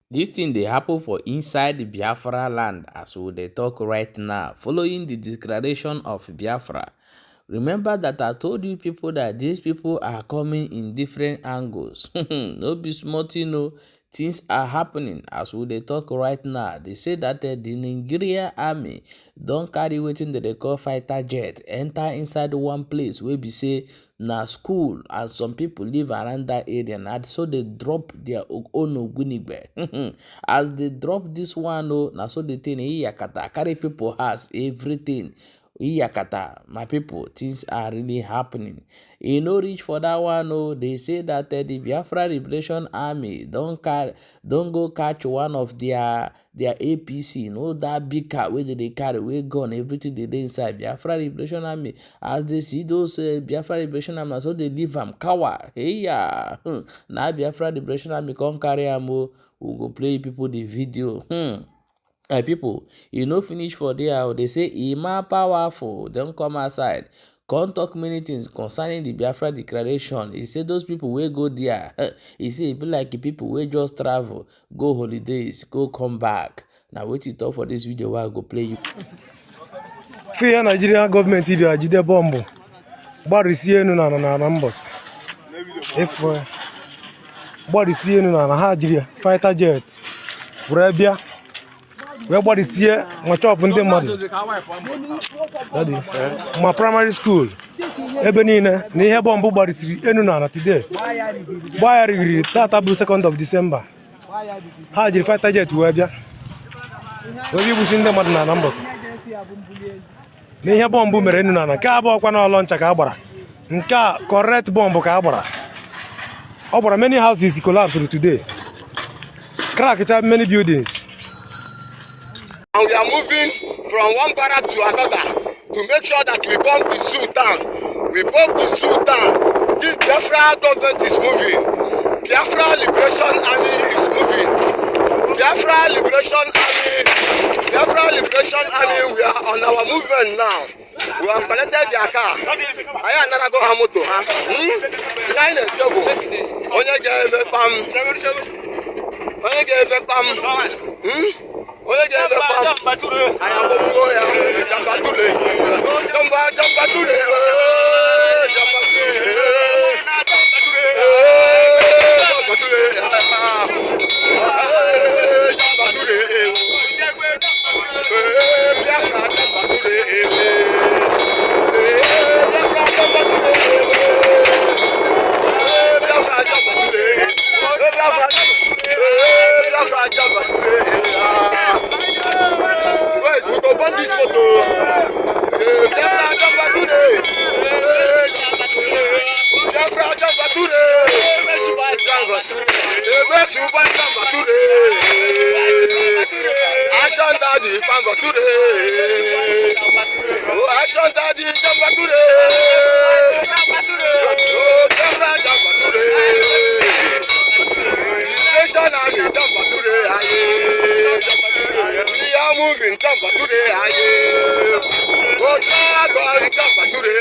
This thing they happen for inside the Biafra land as we dey talk right now, following the declaration of Biafra. Remember that I told you people that these people are coming in different angles. No be small thing, no. Things are happening as we dey talk right now. They say that the Nigerian army don carry wetin they call fighter jet enter inside one place wey be say na school and some people live around that area, na so they drop their own ogbunigbe. As they drop this one, oh, na so they think yakata carry people house everything. Yakata, my people, things are really happening. E no reach for that one, oh. They say that the Biafra Liberation Army don't go catch one of their APC, that big car where they carry, wey gun, everything they dey inside. Biafra Liberation Army, as they see those Biafra Liberation Army, so they leave am cower. Hey, yeah. Now Biafra Liberation Army come carry am, oh. We go play people the video. People, e no finish for there. They say Ima powerful, don't come outside. Come talk many things concerning the Biafra declaration. He say those people wey go there, he say e be like the people wey just travel, go holidays, go come back. Now wetin you talk for this video wey I go play you. Fear Nigerian government if you are jide bomb. Gbarisie enu na mbos. If gbarisie enu na Nigeria fighter jet. Brabia. We gbarisie ma chop ndị mmadụ. Daddy, my primary school. Ebe niile na ihe bomb gbarisiri enu na today. Gbarighiri tata bụ 2nd of December. Ha jiri fighter jet wee bịa. Obi busi ndị mmadụ na mbos. N'ihe bomb mere enu na nke abụọ kwa na ọlọ ncha ka agbara. Nke a correct bomb ka agbara. Ọ gbara many houses collapsed today. Cracked many buildings. And we are moving from one barrack to another to make sure that we bomb the zoo down. We bomb the zoo down. This Biafra government is moving. Biafra Liberation Army is moving. Biafra Liberation Army. Biafra Liberation Army. We are on our movement now. We have collected their car. I am not going to moto. Nine and trouble. Onye gave pam. Onye gave pam. Onye gave pam. I am going to go here. Càptùre. Càptùre. Wait, we go burn this photo. Action daddy, Càptùre. Action daddy, Càptùre. Càptùre. Liberation Army, Càptùre. We are moving, Càptùre. Oh, God, Càptùre.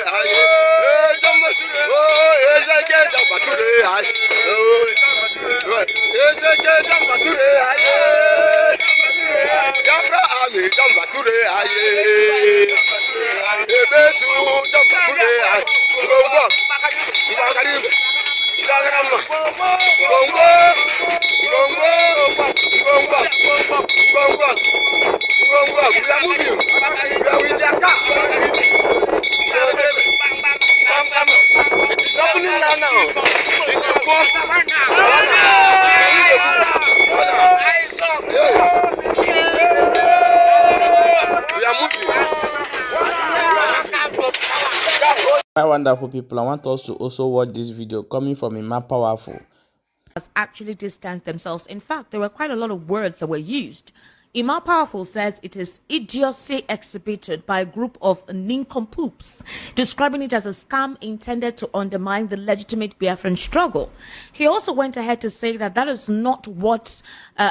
Oh, Ezeke, Càptùre. Ezeke, Càptùre. Biafra Army, Càptùre. Ebesu, Càptùre. My wonderful people, I want us to also watch this video coming from Ima Powerful. Has actually distanced themselves. In fact, there were quite a lot of words that were used. Ima Powerful says it is idiocy exhibited by a group of nincompoops, describing it as a scam intended to undermine the legitimate Biafran struggle. He also went ahead to say that that is not what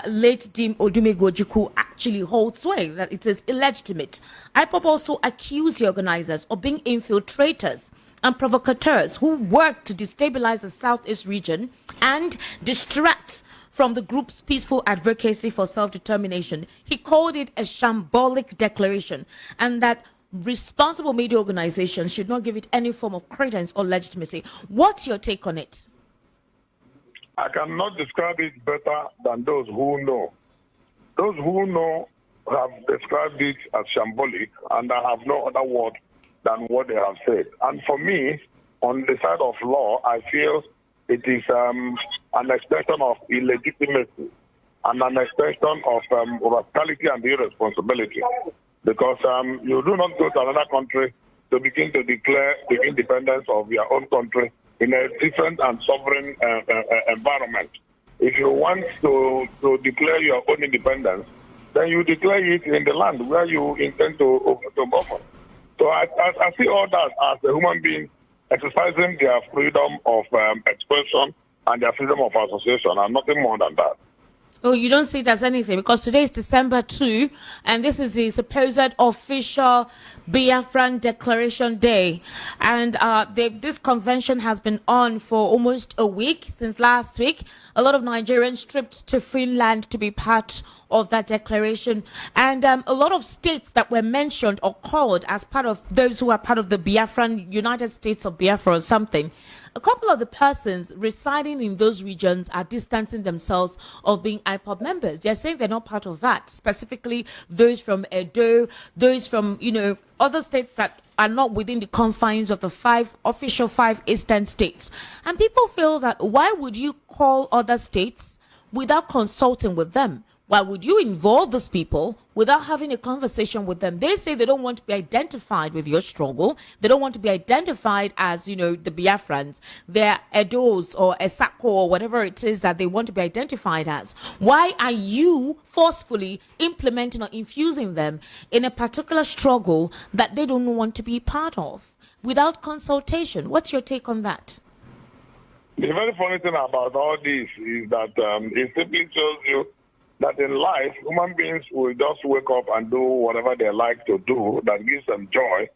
late Dim Odumegwu actually holds sway, that it is illegitimate. IPOB also accused the organizers of being infiltrators and provocateurs who work to destabilize the southeast region and distract from the group's peaceful advocacy for self-determination. He called it a shambolic declaration, and that responsible media organizations should not give it any form of credence or legitimacy. What's your take on it? I cannot describe it better than those who know. Those who know have described it as shambolic, and I have no other word than what they have said. And for me, on the side of law, I feel it is an expression of illegitimacy and an expression of rascality and irresponsibility. Because you do not go to another country to begin to declare the independence of your own country in a different and sovereign environment. If you want to declare your own independence, then you declare it in the land where you intend to govern. So I see all that as a human being exercising their freedom of expression and their freedom of association, and nothing more than that. Oh, you don't see it as anything, because today is December 2, and this is the supposed official Biafran Declaration Day. And this convention has been on for almost a week, since last week. A lot of Nigerians tripped to Finland to be part of that declaration. And a lot of states that were mentioned or called as part of those who are part of the Biafran United States of Biafra or something. A couple of the persons residing in those regions are distancing themselves of being IPOB members. They're saying they're not part of that, specifically those from Edo, those from, other states that are not within the confines of the official five eastern states. And people feel that, why would you call other states without consulting with them? Why would you involve those people without having a conversation with them? They say they don't want to be identified with your struggle. They don't want to be identified as, the Biafrans. They're Edos or Esako or whatever it is that they want to be identified as. Why are you forcefully implementing or infusing them in a particular struggle that they don't want to be part of without consultation? What's your take on that? The very funny thing about all this is that it simply shows you that in life, human beings will just wake up and do whatever they like to do that gives them joy,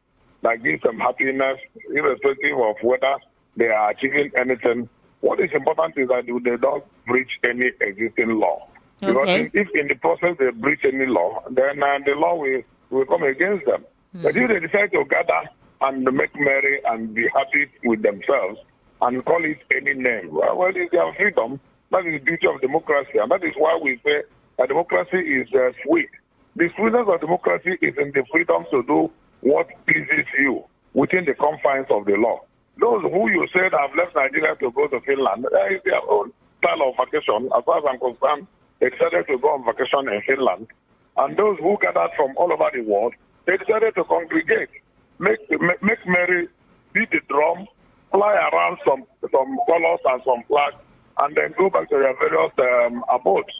that gives them happiness, irrespective of whether they are achieving anything. What is important is that they don't breach any existing law. Okay. Because if in the process they breach any law, then the law will come against them. But if they decide to gather and make merry and be happy with themselves and call it any name, well, it's their freedom. That is the beauty of democracy, and that is why we say that democracy is sweet. The sweetness of democracy is in the freedom to do what pleases you within the confines of the law. Those who you said have left Nigeria to go to Finland, that is their own style of vacation. As far as I'm concerned, they decided to go on vacation in Finland. And those who gathered from all over the world, they decided to congregate, make merry, beat the drum, fly around some colors and some flags, and then go back to their various abodes,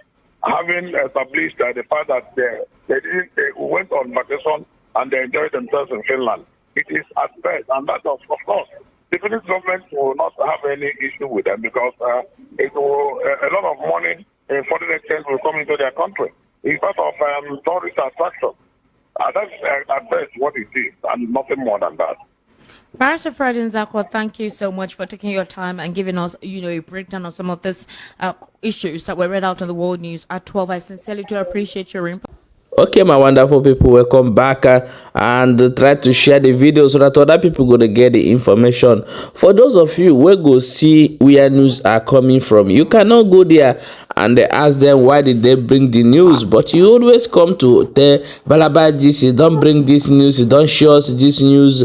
having established the fact that they went on vacation and they enjoyed themselves in Finland. It is at best, and that of course, the Finnish government will not have any issue with them because a lot of money in foreign exchange will come into their country. It's part of tourist attraction. That's at best what it is, and nothing more than that. Barrister Fred Nzako, thank you so much for taking your time and giving us, a breakdown of some of these issues that were read out in the world news at 12. I sincerely do appreciate your input. Okay, my wonderful people, welcome back and try to share the video so that other people go to get the information. For those of you who go see where news are coming from, you cannot go there and ask them why did they bring the news, but you always come to tell Balabaji, you don't bring this news, you don't show us this news,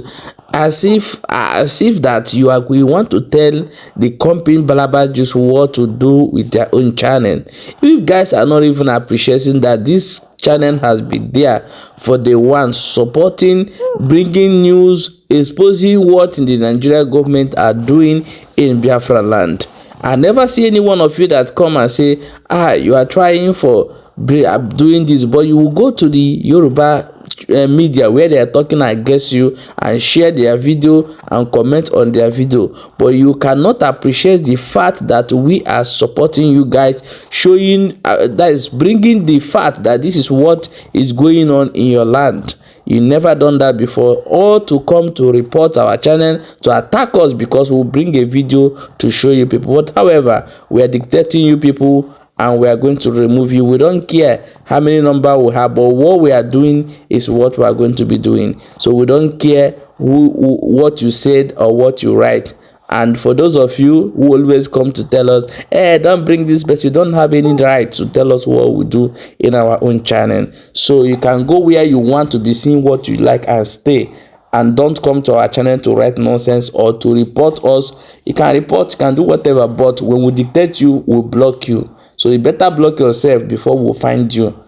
as if that we want to tell the company Balabajis what to do with their own channel. You guys are not even appreciating that this channel has been there for the one supporting, bringing news, exposing what the Nigerian government are doing in Biafra land. I never see any one of you that come and say, you are trying for doing this, but you will go to the Yoruba media where they are talking against you and share their video and comment on their video, but you cannot appreciate the fact that we are supporting you guys, showing that is bringing the fact that this is what is going on in your land. You never done that before, or to come to report our channel, to attack us because we'll bring a video to show you people. But however, we are dictating you people and we are going to remove you. We don't care how many number we have, but what we are doing is what we are going to be doing. So we don't care what you said or what you write. And for those of you who always come to tell us, hey, don't bring this person, you don't have any right to tell us what we do in our own channel. So you can go where you want to be seeing what you like and stay. And don't come to our channel to write nonsense or to report us. You can report, you can do whatever, but when we dictate you, we'll block you. So you better block yourself before we'll find you.